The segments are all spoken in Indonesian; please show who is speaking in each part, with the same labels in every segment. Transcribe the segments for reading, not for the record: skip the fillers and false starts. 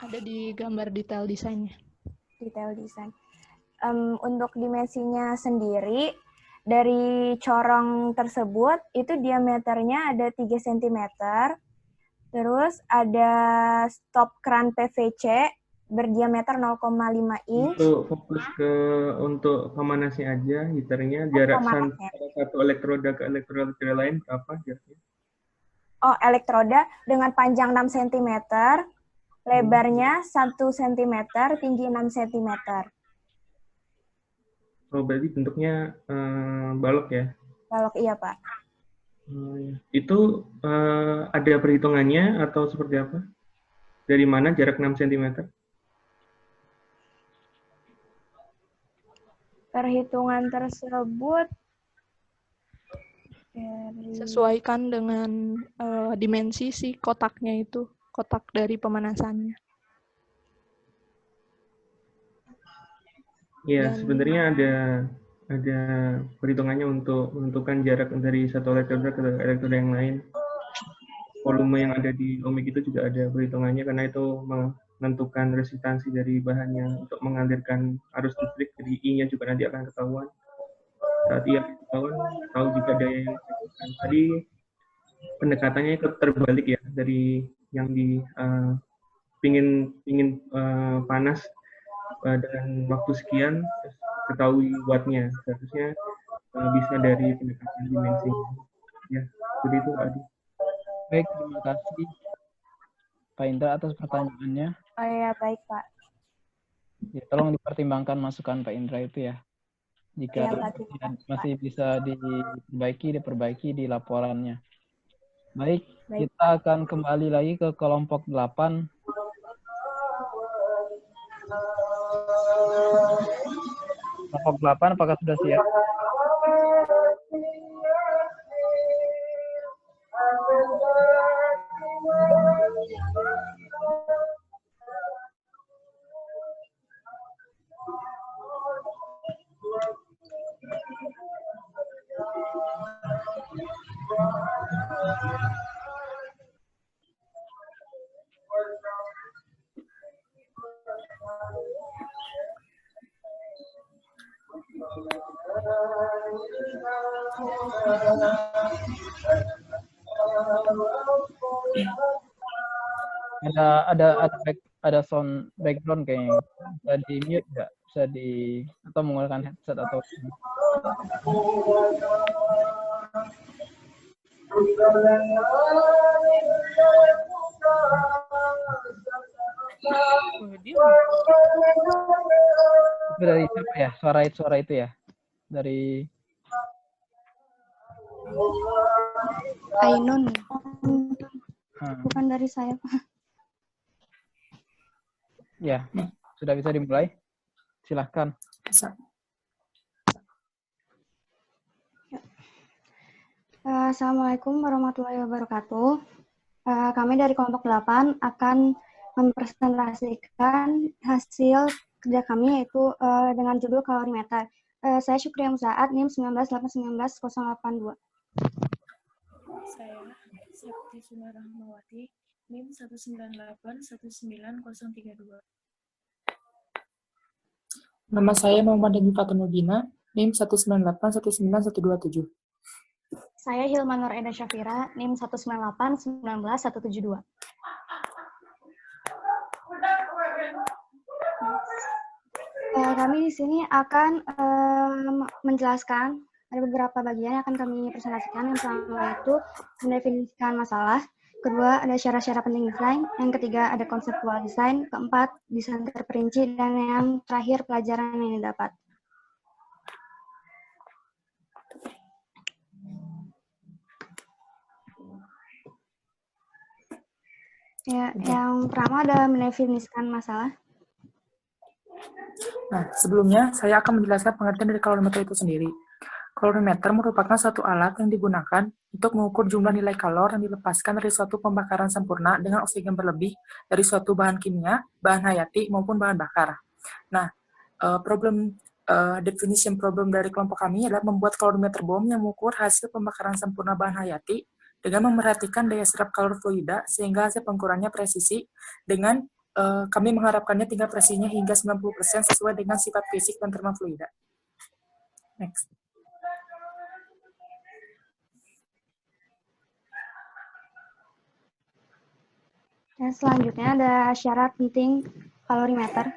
Speaker 1: Ada di gambar detail desainnya.
Speaker 2: Detail desain. Untuk dimensinya sendiri, dari corong tersebut, itu diameternya ada 3 cm. Terus ada stop keran PVC berdiameter 0,5 inch.
Speaker 3: Untuk fokus untuk pemanasnya aja, heaternya jarak satu elektroda ke elektroda lain berapa jaraknya?
Speaker 2: Oh, elektroda dengan panjang 6 cm, lebarnya 1 cm, tinggi 6 cm.
Speaker 3: Oh, berarti bentuknya balok ya?
Speaker 2: Balok, iya, Pak.
Speaker 3: Itu ada perhitungannya atau seperti apa? Dari mana jarak 6 cm?
Speaker 2: Perhitungan tersebut
Speaker 1: sesuaikan dengan dimensi si kotaknya itu, kotak dari pemanasannya.
Speaker 3: Ya, sebenarnya ada perhitungannya untuk menentukan jarak dari satu elektroda ke elektroda yang lain. Volume yang ada di ohmik itu juga ada perhitungannya karena itu menentukan resistansi dari bahannya untuk mengalirkan arus listrik. Jadi I-nya juga nanti akan ketahuan. Saat I akan ketahuan, tahu juga daya yang ditekan. Tadi pendekatannya terbalik ya dari yang pingin panas dengan waktu sekian, ketahui wattnya. Seharusnya bisa dari pendekatan dimensinya. Ya, seperti itu Pak Adi.
Speaker 4: Baik, terima kasih Pak Indra atas pertanyaannya.
Speaker 2: Oh ya, baik Pak.
Speaker 4: Ya, tolong dipertimbangkan masukan Pak Indra itu ya. Jika
Speaker 2: Ya,
Speaker 4: masih bisa diperbaiki di laporannya. Baik, kita akan kembali lagi ke kelompok 8. Kelompok 8, apakah sudah siap? Ada sound background kayaknya. Bisa di mute nggak? Bisa atau menggunakan headset atau itu dari siapa ya? Suara itu ya? Dari
Speaker 5: Ainun. Bukan dari saya, Pak.
Speaker 4: Ya, sudah bisa dimulai. Silahkan.
Speaker 5: Assalamualaikum warahmatullahi wabarakatuh. Kami dari kelompok 8 akan mempresentasikan hasil kerja kami yaitu dengan judul kalorimeter. Saya Syukriya Musaad, NIM 198190082.
Speaker 6: Saya Septi Sumarahmawati, NIM 198190032.
Speaker 7: Nama saya Muhammad Demi Fatunudina, NIM 198191127.
Speaker 5: Saya Hilman Nur Eda Syafira, NIM 198191172. Kami di sini akan menjelaskan ada beberapa bagian yang akan kami presentasikan. Yang pertama itu mendefinisikan masalah, kedua ada syarat-syarat penting desain, yang ketiga ada konseptual desain, keempat desain terperinci, dan yang terakhir pelajaran yang didapat. Ya, yang pertama ada mendefinisikan masalah.
Speaker 7: Nah, sebelumnya saya akan menjelaskan pengertian dari kalorimeter itu sendiri. Kalorimeter merupakan suatu alat yang digunakan untuk mengukur jumlah nilai kalor yang dilepaskan dari suatu pembakaran sempurna dengan oksigen berlebih dari suatu bahan kimia, bahan hayati, maupun bahan bakar. Nah, definition problem dari kelompok kami adalah membuat kalorimeter bom yang mengukur hasil pembakaran sempurna bahan hayati dengan memerhatikan daya serap kalor fluida sehingga hasil pengukurannya presisi dengan kami mengharapkannya tingkat presisinya hingga 90% sesuai dengan sifat fisik dan termofluida. Next.
Speaker 5: Dan selanjutnya ada syarat penting kalorimeter.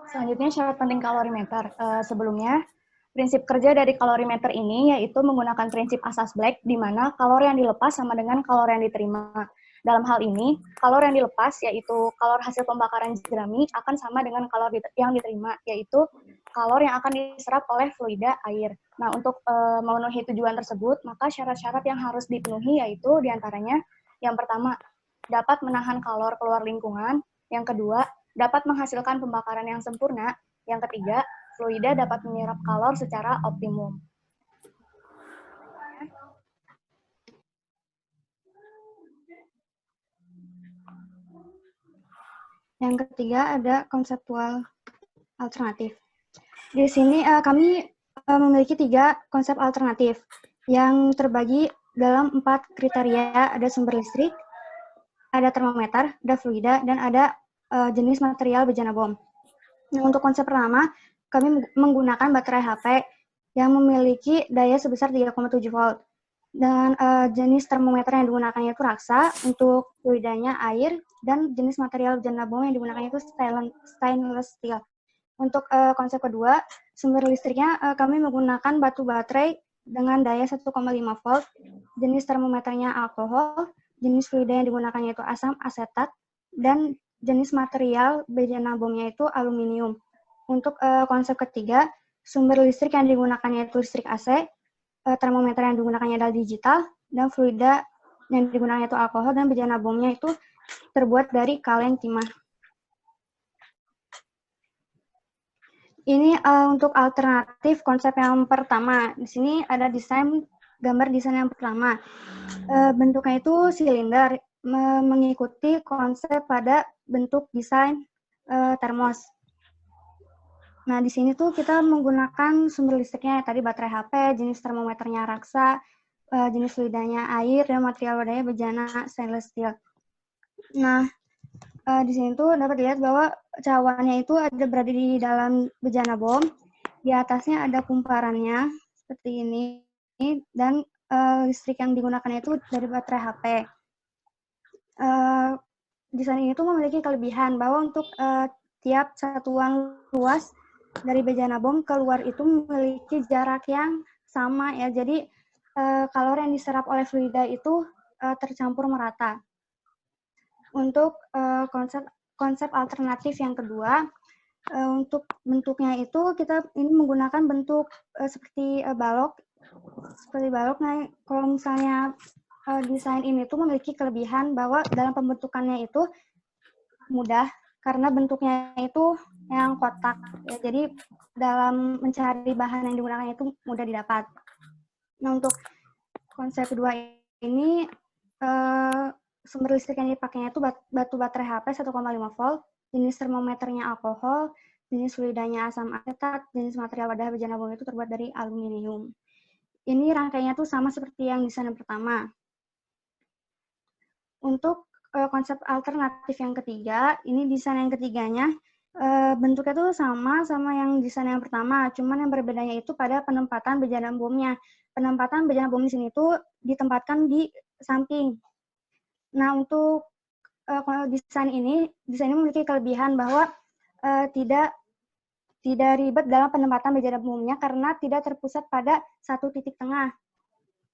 Speaker 2: Selanjutnya syarat penting kalorimeter. Sebelumnya, prinsip kerja dari kalorimeter ini yaitu menggunakan prinsip asas Black, di mana kalori yang dilepas sama dengan kalori yang diterima. Dalam hal ini, kalori yang dilepas, yaitu kalori hasil pembakaran jerami, akan sama dengan kalori yang diterima, yaitu kalori yang akan diserap oleh fluida air. Nah, untuk memenuhi tujuan tersebut, maka syarat-syarat yang harus dipenuhi yaitu diantaranya, yang pertama, dapat menahan kalor keluar lingkungan. Yang kedua, dapat menghasilkan pembakaran yang sempurna. Yang ketiga, fluida dapat menyerap kalor secara optimum.
Speaker 5: Yang ketiga ada konseptual alternatif. Di sini kami memiliki 3 konsep alternatif yang terbagi dalam 4 kriteria. Ada sumber listrik, ada termometer, ada fluida, dan ada jenis material bejana bom. Nah, untuk konsep pertama, kami menggunakan baterai HP yang memiliki daya sebesar 3,7 volt. Dan jenis termometer yang digunakan itu raksa, untuk fluidanya air, dan jenis material bejana bom yang digunakan itu stainless steel. Untuk konsep kedua, sumber listriknya kami menggunakan batu baterai dengan daya 1,5 volt, jenis termometernya alkohol, jenis fluida yang digunakannya itu asam asetat, dan jenis material bejana bomnya itu aluminium. Untuk konsep ketiga, sumber listrik yang digunakannya itu listrik AC, termometer yang digunakannya adalah digital, dan fluida yang digunakannya itu alkohol, dan bejana bomnya itu terbuat dari kaleng timah. Ini untuk alternatif konsep yang pertama. Di sini ada gambar desain yang pertama. Bentuknya itu silinder, mengikuti konsep pada bentuk desain termos. Nah, di sini tuh kita menggunakan sumber listriknya tadi baterai HP, jenis termometernya raksa, jenis fluidanya air, dan material wadahnya bejana stainless steel. Nah, di sini tuh dapat dilihat bahwa cawannya itu berada di dalam bejana bom. Di atasnya ada kumparannya seperti ini, dan listrik yang digunakan itu dari baterai HP. Desain ini tuh memiliki kelebihan bahwa untuk tiap satuan luas dari bejana bom keluar itu memiliki jarak yang sama ya. Jadi kalori yang diserap oleh fluida itu tercampur merata. Untuk konsep alternatif yang kedua, untuk bentuknya itu kita ini menggunakan bentuk seperti balok. Nah, kalau misalnya desain ini tuh memiliki kelebihan bahwa dalam pembentukannya itu mudah karena bentuknya itu yang kotak. Ya, jadi dalam mencari bahan yang digunakan itu mudah didapat. Nah, untuk konsep kedua ini sumber listrik yang dipakainya itu batu baterai HP 1,5 volt, jenis termometernya alkohol, jenis fluidanya asam asetat, jenis material wadah bejana bom itu terbuat dari aluminium. Ini rangkaiannya tuh sama seperti yang desain yang pertama. Untuk konsep alternatif yang ketiga, ini desain yang ketiganya, bentuknya tuh sama yang desain yang pertama, cuman yang berbedanya itu pada penempatan bejana bomnya. Penempatan bejana bom di sini tuh ditempatkan di samping. Nah, untuk desain ini memiliki kelebihan bahwa tidak ribet dalam penempatan bejana bomnya karena tidak terpusat pada satu titik tengah.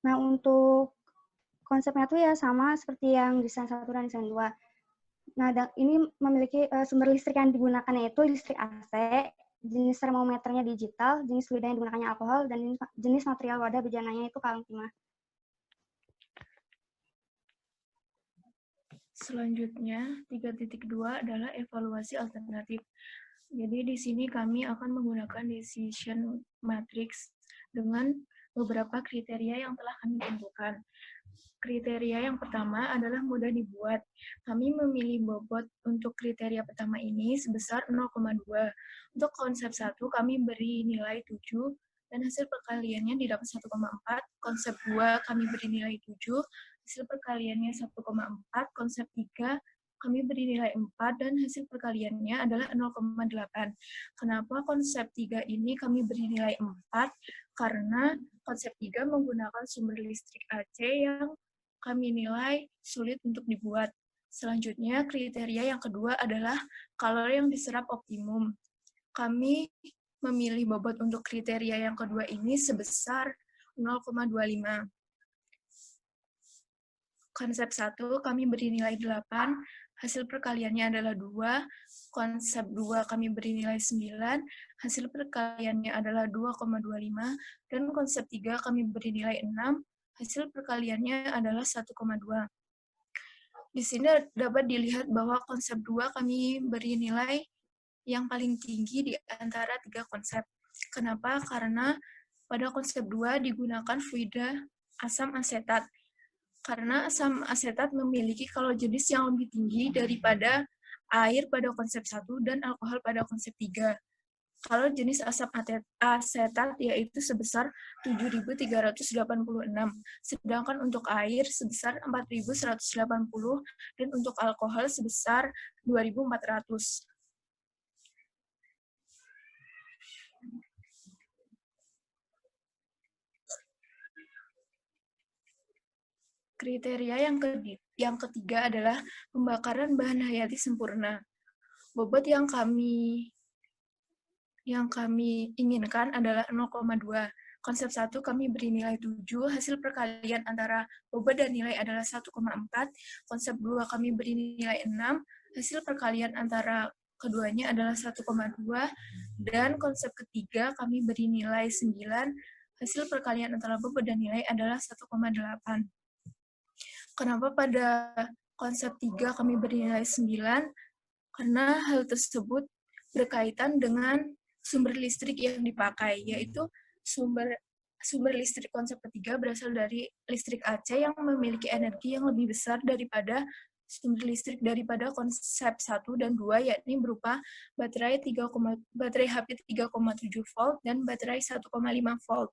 Speaker 5: Nah, untuk konsepnya tuh ya sama seperti yang desain 1 dan desain 2. Nah, ini memiliki sumber listrik yang digunakannya itu listrik AC, jenis termometernya digital, jenis fluida yang digunakannya alkohol, dan jenis material wadah bejananya itu kaleng timah.
Speaker 6: Selanjutnya, 3.2 adalah evaluasi alternatif. Jadi di sini kami akan menggunakan decision matrix dengan beberapa kriteria yang telah kami tentukan. Kriteria yang pertama adalah mudah dibuat. Kami memilih bobot untuk kriteria pertama ini sebesar 0,2. Untuk konsep 1 kami beri nilai 7 dan hasil perkaliannya didapat 1,4. Konsep 2 kami beri nilai 7, hasil perkaliannya 1,4. Konsep 3 kami beri nilai 4 dan hasil perkaliannya adalah 0,8. Kenapa konsep 3 ini kami beri nilai 4? Karena konsep 3 menggunakan sumber listrik AC yang kami nilai sulit untuk dibuat. Selanjutnya, kriteria yang kedua adalah kalori yang diserap optimum. Kami memilih bobot untuk kriteria yang kedua ini sebesar 0,25. Konsep 1 kami beri nilai 8, hasil perkaliannya adalah 2. Konsep 2 kami beri nilai 9, hasil perkaliannya adalah 2,25. Dan konsep 3 kami beri nilai 6, hasil perkaliannya adalah 1,2. Di sini dapat dilihat bahwa konsep 2 kami beri nilai yang paling tinggi di antara 3 konsep. Kenapa? Karena pada konsep 2 digunakan fluida asam asetat. Karena asam asetat memiliki kalori jenis yang lebih tinggi daripada air pada konsep 1 dan alkohol pada konsep 3. Kalori jenis asam asetat yaitu sebesar 7.386, sedangkan untuk air sebesar 4.180 dan untuk alkohol sebesar 2.400. Kriteria yang ketiga adalah pembakaran bahan hayati sempurna. Bobot yang kami inginkan adalah 0,2. Konsep 1 kami beri nilai 7, hasil perkalian antara bobot dan nilai adalah 1,4. Konsep 2 kami beri nilai 6, hasil perkalian antara keduanya adalah 1,2. Dan konsep ketiga kami beri nilai 9, hasil perkalian antara bobot dan nilai adalah 1,8. Kenapa pada konsep 3 kami beri nilai 9? Karena hal tersebut berkaitan dengan sumber listrik yang dipakai, yaitu sumber listrik konsep ketiga berasal dari listrik AC yang memiliki energi yang lebih besar daripada sumber listrik daripada konsep 1 dan 2, yakni berupa baterai HP 3,7 volt dan baterai 1,5 volt.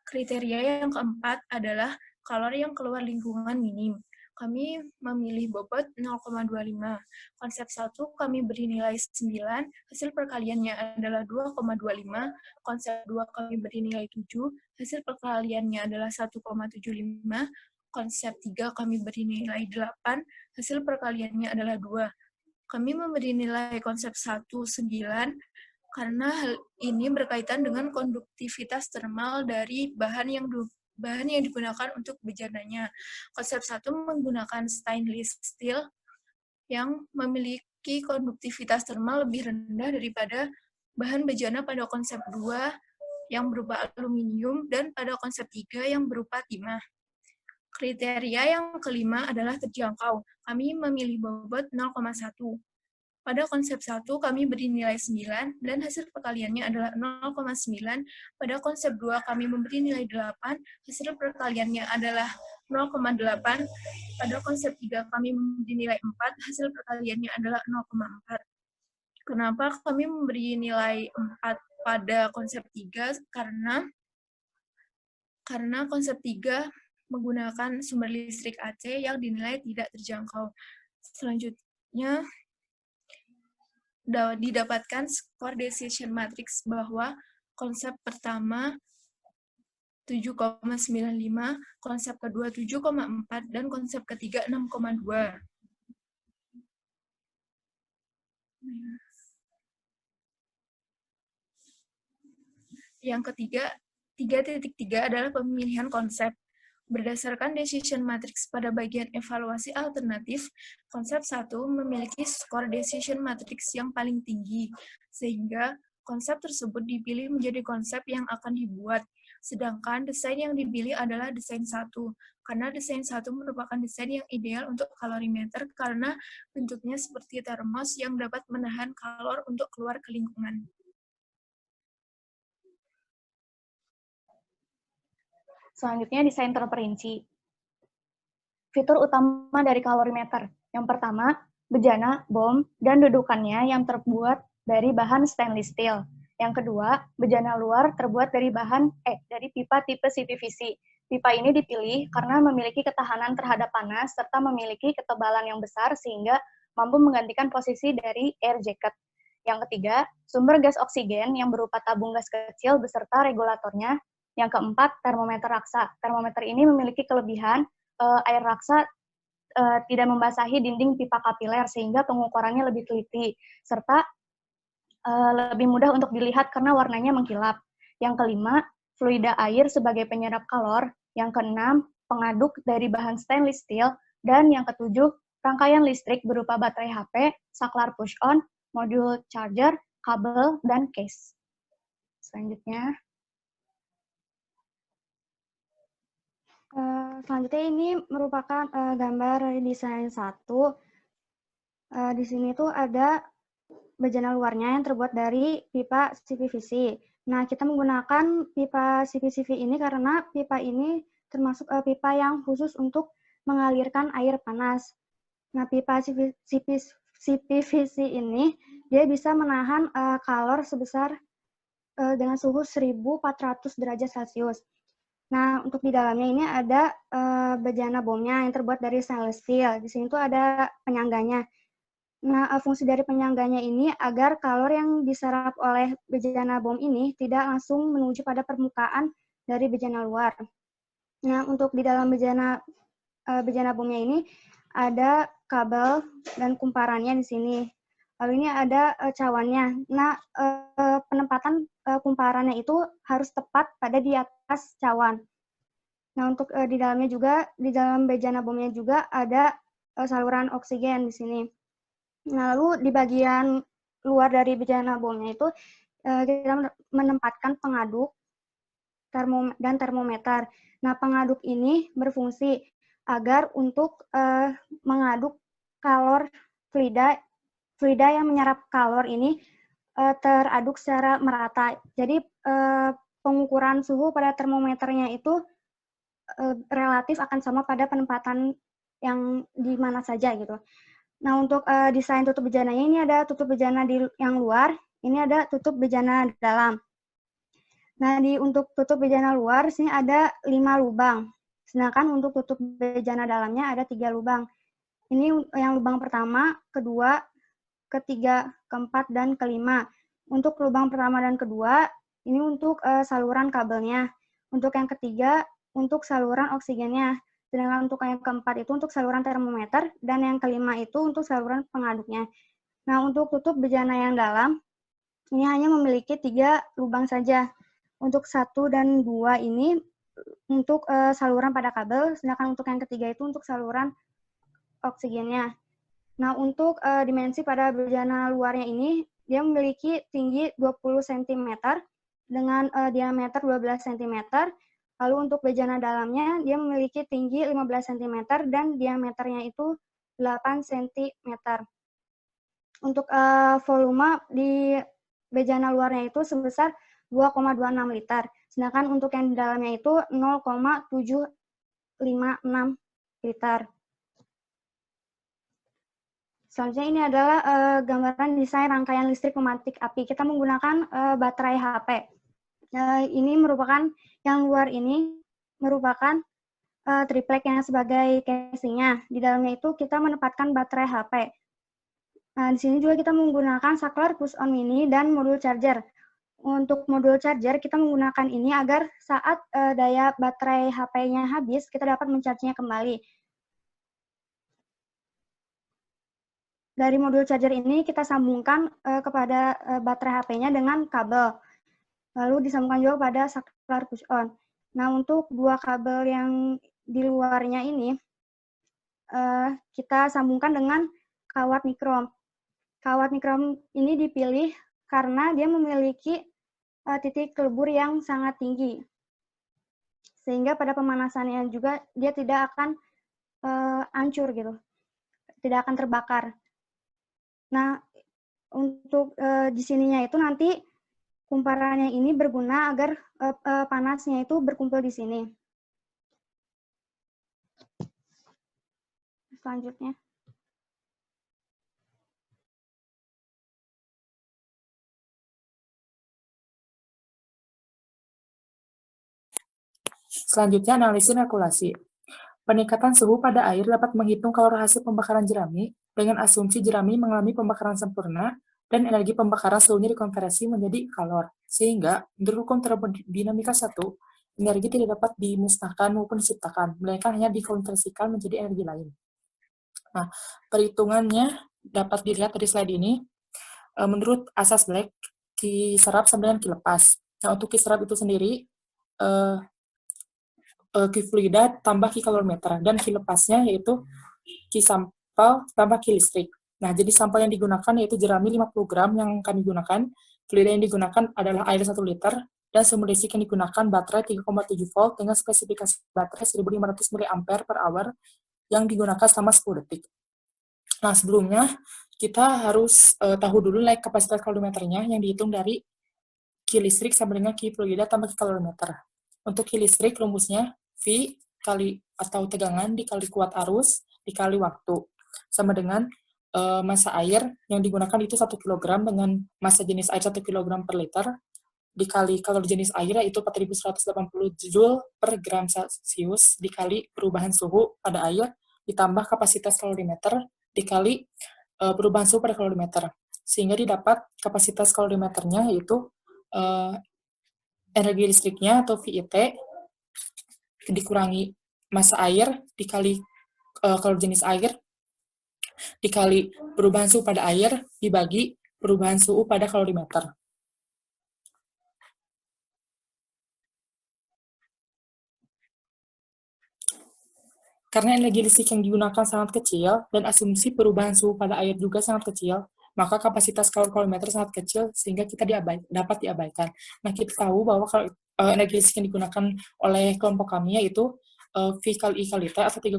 Speaker 6: Kriteria yang keempat adalah kalori yang keluar lingkungan minim. Kami memilih bobot 0,25. Konsep 1 kami beri nilai 9, hasil perkaliannya adalah 2,25. Konsep 2 kami beri nilai 7, hasil perkaliannya adalah 1,75. Konsep 3 kami beri nilai 8, hasil perkaliannya adalah 2. Kami memberi nilai konsep 1 9 karena hal ini berkaitan dengan konduktivitas termal dari bahan yang digunakan untuk bejananya. Konsep 1 menggunakan stainless steel yang memiliki konduktivitas termal lebih rendah daripada bahan bejana pada konsep 2 yang berupa aluminium dan pada konsep 3 yang berupa timah. Kriteria yang kelima adalah terjangkau. Kami memilih bobot 0,1. Pada konsep 1, kami beri nilai 9, dan hasil perkaliannya adalah 0,9. Pada konsep 2, kami memberi nilai 8, hasil perkaliannya adalah 0,8. Pada konsep 3, kami memberi nilai 4, hasil perkaliannya adalah 0,4. Kenapa kami memberi nilai 4 pada konsep 3? Karena konsep 3 menggunakan sumber listrik AC yang dinilai tidak terjangkau. Selanjutnya, didapatkan skor decision matrix bahwa konsep pertama 7,95, konsep kedua 7,4, dan konsep ketiga 6,2. Yang ketiga, 3.3 adalah pemilihan konsep. Berdasarkan decision matrix pada bagian evaluasi alternatif, konsep 1 memiliki skor decision matrix yang paling tinggi, sehingga konsep tersebut dipilih menjadi konsep yang akan dibuat. Sedangkan desain yang dipilih adalah desain 1, karena desain 1 merupakan desain yang ideal untuk kalorimeter karena bentuknya seperti termos yang dapat menahan kalor untuk keluar ke lingkungan.
Speaker 2: Selanjutnya, desain terperinci. Fitur utama dari kalorimeter. Yang pertama, bejana, bom, dan dudukannya yang terbuat dari bahan stainless steel. Yang kedua, bejana luar terbuat dari dari pipa tipe CPVC. Pipa ini dipilih karena memiliki ketahanan terhadap panas serta memiliki ketebalan yang besar sehingga mampu menggantikan posisi dari air jacket. Yang ketiga, sumber gas oksigen yang berupa tabung gas kecil beserta regulatornya. Yang keempat, termometer raksa. Termometer ini memiliki kelebihan air raksa tidak membasahi dinding pipa kapiler sehingga pengukurannya lebih teliti, serta lebih mudah untuk dilihat karena warnanya mengkilap. Yang kelima, fluida air sebagai penyerap kalor. Yang keenam, pengaduk dari bahan stainless steel. Dan yang ketujuh, rangkaian listrik berupa baterai HP, saklar push-on, modul charger, kabel, dan case. Selanjutnya.
Speaker 5: Selanjutnya ini merupakan gambar dari desain 1. Di sini tuh ada bejana luarnya yang terbuat dari pipa CPVC. Nah, kita menggunakan pipa CPVC ini karena pipa ini termasuk pipa yang khusus untuk mengalirkan air panas. Nah, pipa CPVC ini dia bisa menahan kalor sebesar dengan suhu 1400 derajat Celcius. Nah, untuk di dalamnya ini ada bejana bomnya yang terbuat dari stainless steel. Di sini tuh ada penyangganya. Nah, fungsi dari penyangganya ini agar kalor yang diserap oleh bejana bom ini tidak langsung menuju pada permukaan dari bejana luar. Nah, untuk di dalam bejana bomnya ini ada kabel dan kumparannya di sini. Lalu ini ada cawannya. Nah, penempatan kumparannya itu harus tepat pada di atas cawan. Nah, untuk di dalamnya juga, di dalam bejana bomnya juga ada saluran oksigen di sini. Nah, lalu di bagian luar dari bejana bomnya itu kita menempatkan pengaduk dan termometer. Nah, pengaduk ini berfungsi agar untuk mengaduk kalor fluida yang menyerap kalor ini teraduk secara merata. Jadi pengukuran suhu pada termometernya itu relatif akan sama pada penempatan yang di mana saja gitu. Nah, untuk desain tutup bejananya ini ada tutup bejana yang luar, ini ada tutup bejana dalam. Nah, untuk tutup bejana luar, sini ada 5 lubang. Sedangkan untuk tutup bejana dalamnya ada 3 lubang. Ini yang lubang pertama, kedua, ketiga, keempat, dan kelima. Untuk lubang pertama dan kedua, ini untuk saluran kabelnya. Untuk yang ketiga, untuk saluran oksigennya. Sedangkan untuk yang keempat itu untuk saluran termometer, dan yang kelima itu untuk saluran pengaduknya. Nah, untuk tutup bejana yang dalam, ini hanya memiliki 3 lubang saja. Untuk 1 dan 2 ini untuk saluran pada kabel, sedangkan untuk yang ketiga itu untuk saluran oksigennya. Nah, untuk dimensi pada bejana luarnya ini, dia memiliki tinggi 20 cm dengan diameter 12 cm. Lalu untuk bejana dalamnya, dia memiliki tinggi 15 cm dan diameternya itu 8 cm. Untuk volume di bejana luarnya itu sebesar 2,26 liter. Sedangkan untuk yang di dalamnya itu 0,756 liter. Selanjutnya ini adalah gambaran desain rangkaian listrik pemantik api. Kita menggunakan baterai HP. Ini merupakan yang luar ini merupakan triplek yang sebagai casingnya. Di dalamnya itu kita menempatkan baterai HP. Nah, di sini juga kita menggunakan saklar push-on mini dan modul charger. Untuk modul charger kita menggunakan ini agar saat daya baterai HP-nya habis, kita dapat mencharge-nya kembali. Dari modul charger ini kita sambungkan kepada baterai HP-nya dengan kabel. Lalu disambungkan juga pada saklar push-on. Nah, untuk 2 kabel yang di luarnya ini, kita sambungkan dengan kawat nikrom. Kawat nikrom ini dipilih karena dia memiliki titik kelebur yang sangat tinggi. Sehingga pada pemanasannya juga dia tidak akan hancur gitu. Tidak akan terbakar. Nah, untuk di sininya itu nanti kumparannya ini berguna agar panasnya itu berkumpul di sini. Selanjutnya.
Speaker 7: Selanjutnya, analisis kalkulasi. Peningkatan suhu pada air dapat menghitung kalor hasil pembakaran jerami dengan asumsi jerami mengalami pembakaran sempurna dan energi pembakaran seluruhnya dikonversi menjadi kalor. Sehingga, menurut hukum termodinamika 1, energi tidak dapat dimusnahkan maupun diciptakan, melainkan hanya dikonversikan menjadi energi lain. Nah, perhitungannya dapat dilihat dari slide ini. Menurut asas Black, Ki serap sama dengan Ki lepas. Nah, untuk Ki serap itu sendiri, Ki fluida tambah Ki kalorimeter, dan Ki lepasnya yaitu Ki sampel tambah Ki listrik. Nah, jadi sampel yang digunakan yaitu jerami 50 gram yang kami gunakan, fluida yang digunakan adalah air 1 liter, dan sumber listrik yang digunakan baterai 3,7 volt dengan spesifikasi baterai 1500 mAh per hour yang digunakan selama 10 detik. Nah, sebelumnya kita harus tahu dulu nilai kapasitas kalorimeternya yang dihitung dari Ki listrik sama dengan Ki fluida tambah Ki kalorimeter. Untuk Ki listrik rumusnya V kali atau tegangan dikali kuat arus dikali waktu sama dengan massa air yang digunakan itu 1 kg dengan massa jenis air 1 kg per liter dikali kalori jenis air yaitu 4180 Joule per gram Celcius dikali perubahan suhu pada air ditambah kapasitas kalorimeter dikali perubahan suhu pada kalorimeter, sehingga didapat kapasitas kalorimeternya yaitu energi listriknya atau VIT dikurangi massa air dikali kalori jenis air dikali perubahan suhu pada air dibagi perubahan suhu pada kalorimeter. Karena energi listrik yang digunakan sangat kecil dan asumsi perubahan suhu pada air juga sangat kecil, maka kapasitas kalorimeter sangat kecil sehingga kita dapat diabaikan. Nah, kita tahu bahwa kalau energi listrik yang digunakan oleh kelompok kami yaitu V kali I kali T atau 3,7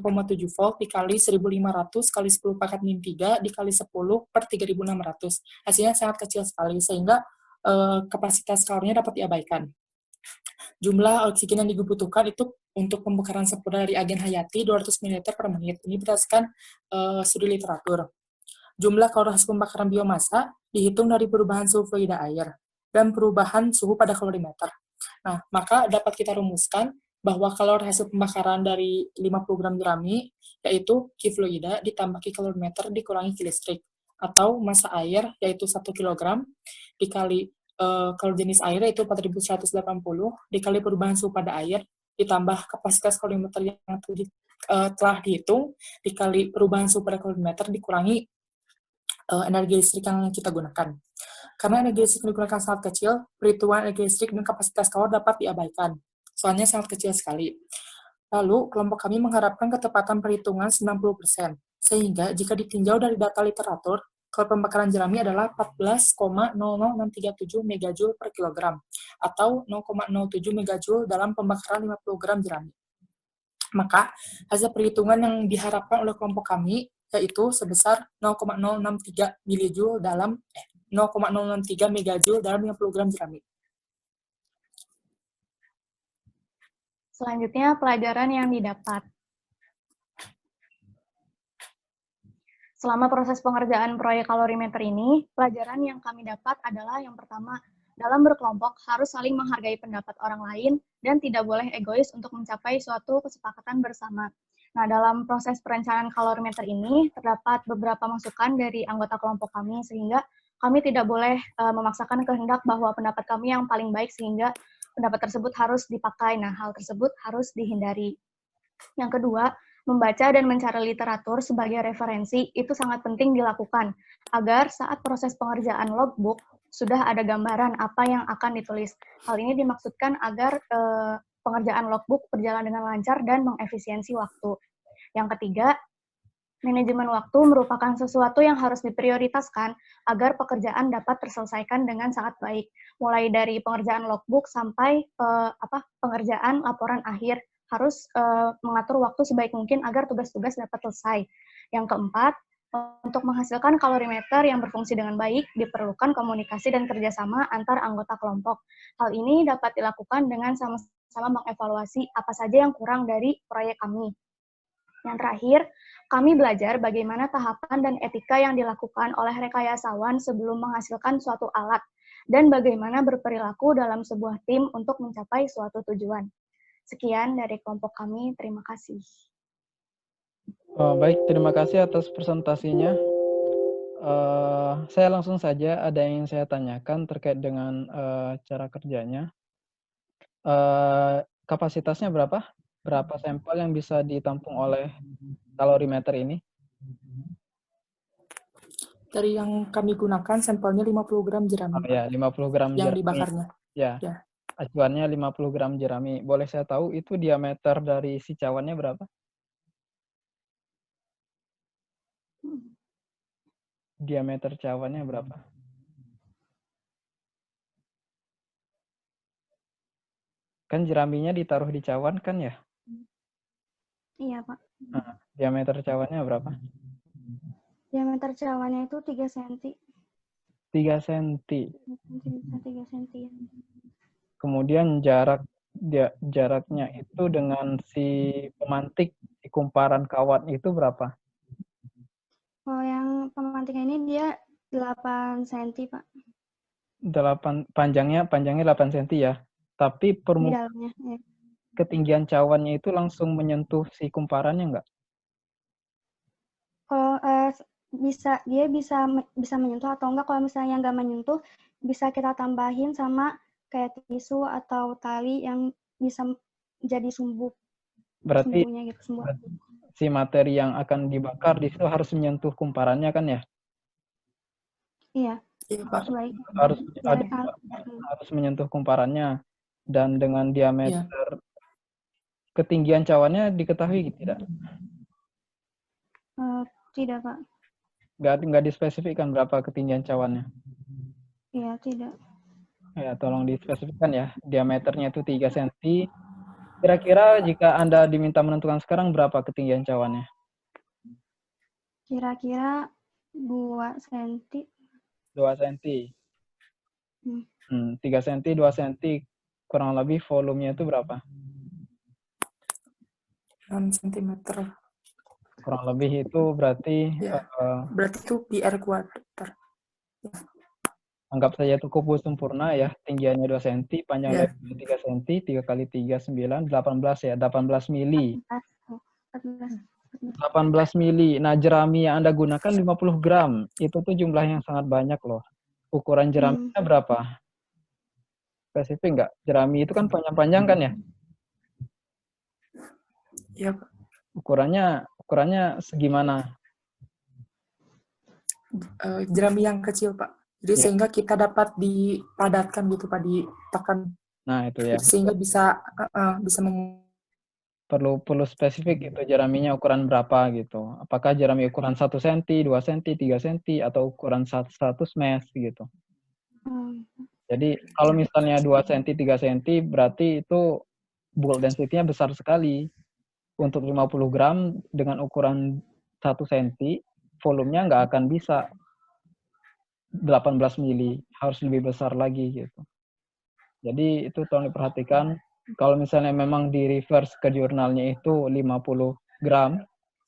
Speaker 7: volt dikali 1500 kali 10 pangkat min 3 dikali 10 per 3600. Hasilnya sangat kecil sekali sehingga kapasitas kalorinya dapat diabaikan. Jumlah oksigen yang dibutuhkan itu untuk pembakaran sempurna dari agen hayati 200 ml per menit. Ini berdasarkan studi literatur. Jumlah kalori hasil pembakaran biomasa dihitung dari perubahan suhu fluida air dan perubahan suhu pada kalorimeter. Nah, maka dapat kita rumuskan bahwa kalori hasil pembakaran dari 50 gram jerami yaitu Ki fluida ditambah Ki kalorimeter dikurangi Ki listrik atau massa air yaitu 1 kg dikali kalau jenis air yaitu 4180 dikali perubahan suhu pada air ditambah kapasitas kalorimeter yang telah dihitung dikali perubahan suhu pada kalorimeter dikurangi energi listrik yang kita gunakan. Karena energi listrik yang digunakan sangat kecil, perhitungan energi listrik dan kapasitas kalori dapat diabaikan. Soalnya sangat kecil sekali. Lalu, kelompok kami mengharapkan ketepatan perhitungan 90%, sehingga jika ditinjau dari data literatur, kalori pembakaran jerami adalah 14,00637 MJ per kilogram, atau 0,07 MJ dalam pembakaran 50 gram jerami. Maka, hasil perhitungan yang diharapkan oleh kelompok kami yaitu sebesar 0,063 MJ dalam 0,063 MJ dalam 50 gram jerami.
Speaker 2: Selanjutnya, pelajaran yang didapat. Selama proses pengerjaan proyek kalorimeter ini, pelajaran yang kami dapat adalah yang pertama, dalam berkelompok harus saling menghargai pendapat orang lain dan tidak boleh egois untuk mencapai suatu kesepakatan bersama. Nah, dalam proses perencanaan kalorimeter ini, terdapat beberapa masukan dari anggota kelompok kami, sehingga kami tidak boleh memaksakan kehendak bahwa pendapat kami yang paling baik sehingga pendapat tersebut harus dipakai. Nah, hal tersebut harus dihindari. Yang kedua, membaca dan mencari literatur sebagai referensi itu sangat penting dilakukan, agar saat proses pengerjaan logbook sudah ada gambaran apa yang akan ditulis. Hal ini dimaksudkan agar pengerjaan logbook berjalan dengan lancar dan mengefisiensi waktu. Yang ketiga, manajemen waktu merupakan sesuatu yang harus diprioritaskan agar pekerjaan dapat terselesaikan dengan sangat baik, mulai dari pengerjaan logbook sampai pengerjaan laporan akhir harus mengatur waktu sebaik mungkin agar tugas-tugas dapat selesai. Yang keempat, untuk menghasilkan kalorimeter yang berfungsi dengan baik, diperlukan komunikasi dan kerjasama antar anggota kelompok. Hal ini dapat dilakukan dengan sama-sama mengevaluasi apa saja yang kurang dari proyek kami. Yang terakhir, kami belajar bagaimana tahapan dan etika yang dilakukan oleh rekayasawan sebelum menghasilkan suatu alat, dan bagaimana berperilaku dalam sebuah tim untuk mencapai suatu tujuan. Sekian dari kelompok kami, terima kasih.
Speaker 4: Baik, terima kasih atas presentasinya. Saya langsung saja ada yang ingin saya tanyakan terkait dengan cara kerjanya. Kapasitasnya berapa? Berapa sampel yang bisa ditampung oleh kalorimeter ini?
Speaker 7: Dari yang kami gunakan sampelnya 50 gram jerami,
Speaker 4: Oh ya, 50 gram
Speaker 7: yang
Speaker 4: jerami.
Speaker 7: dibakarnya.
Speaker 4: Ya,
Speaker 7: Ya.
Speaker 4: acuannya 50 gram jerami. Boleh saya tahu itu diameter dari si cawannya berapa? Diameter cawannya berapa? Kan jeraminya ditaruh di cawan kan ya?
Speaker 5: Iya, Pak.
Speaker 4: Nah, diameter cawannya berapa?
Speaker 5: Diameter cawannya itu 3 cm.
Speaker 4: 3 cm.
Speaker 5: 3 cm ya.
Speaker 4: Kemudian jaraknya itu dengan si pemantik, si kumparan kawat itu berapa?
Speaker 5: Kalau yang pemantiknya ini dia 8 cm, Pak.
Speaker 4: Panjangnya 8 cm ya. Tapi
Speaker 5: Di dalamnya. Ya.
Speaker 4: ketinggian cawannya itu langsung menyentuh si kumparannya enggak?
Speaker 5: Kalau dia bisa menyentuh atau enggak. Kalau misalnya nggak menyentuh, bisa kita tambahin sama kayak tisu atau tali yang bisa jadi
Speaker 4: Berarti
Speaker 5: sumbunya gitu, sumbu.
Speaker 4: si materi yang akan dibakar di situ harus menyentuh kumparannya kan ya?
Speaker 5: Iya.
Speaker 7: Iya, Pak.
Speaker 4: Harus menyentuh kumparannya, dan dengan diameter ketinggian cawannya diketahui tidak?
Speaker 5: Tidak, Pak.
Speaker 4: Nggak dispesifikkan berapa ketinggian cawannya?
Speaker 5: Iya, tidak.
Speaker 4: Ya, tolong dispesifikkan ya. Diameternya itu 3 cm. Kira-kira jika Anda diminta menentukan sekarang berapa ketinggian cawannya?
Speaker 5: Kira-kira 2 cm.
Speaker 4: 2 cm. 3 cm, 2 cm. Kurang lebih volumenya itu berapa?
Speaker 7: 6 cm.
Speaker 4: Kurang lebih itu berarti...
Speaker 7: Ya, berarti itu PR kuadrat.
Speaker 4: Anggap saja itu kubus sempurna ya, tinggiannya 2 cm, panjang lebarnya 3 cm, 3 kali 3, 9, 18 ya, 18 mili. 18 mili. Nah, jerami yang Anda gunakan 50 gram. Itu tuh jumlah yang sangat banyak loh. Ukuran jeraminya berapa? Spesifik nggak? Jerami itu kan panjang-panjang kan ya?
Speaker 7: Iya, Pak.
Speaker 4: Ukurannya segimana?
Speaker 7: Jerami yang kecil, Pak. Jadi sehingga kita dapat dipadatkan gitu, Pak, ditekan.
Speaker 4: Nah, itu ya.
Speaker 7: Sehingga bisa
Speaker 4: perlu spesifik itu jeraminya ukuran berapa gitu. Apakah jerami ukuran 1 cm, 2 cm, 3 cm, atau ukuran 100 mesh gitu. Jadi kalau misalnya 2 cm, 3 cm, berarti itu bulk density-nya besar sekali. Untuk 50 gram dengan ukuran 1 cm, volumenya nggak akan bisa 18 mili, harus lebih besar lagi gitu. Jadi itu tolong diperhatikan. Kalau misalnya memang di reverse ke jurnalnya itu 50 gram,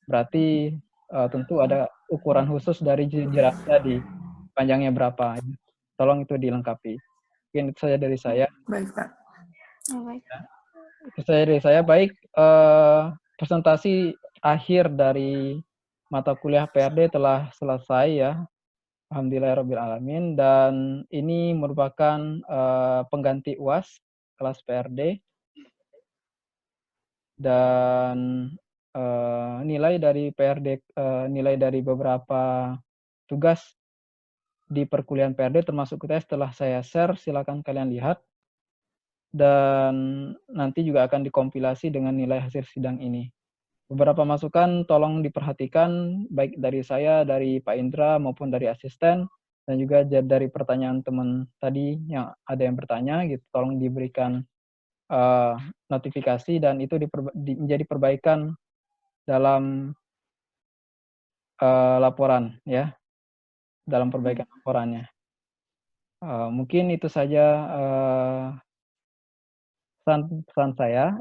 Speaker 4: berarti tentu ada ukuran khusus dari jerami tadi, panjangnya berapa. Tolong itu dilengkapi. Mungkin itu saja dari saya.
Speaker 7: Baik, Pak.
Speaker 5: Baik.
Speaker 4: Itu saja dari saya. Baik, presentasi akhir dari mata kuliah PRD telah selesai ya. Alhamdulillahirrabbilalamin. Dan ini merupakan pengganti UAS kelas PRD. Dan nilai dari PRD, nilai dari beberapa tugas di perkuliahan PRD termasuk UTS telah saya share, silakan kalian lihat. Dan nanti juga akan dikompilasi dengan nilai hasil sidang ini. Beberapa masukan tolong diperhatikan, baik dari saya, dari Pak Indra, maupun dari asisten, dan juga dari pertanyaan teman tadi yang ada yang bertanya, gitu. Tolong diberikan notifikasi, dan itu menjadi perbaikan dalam laporan, ya, dalam perbaikan laporannya. Mungkin itu saja pesan saya.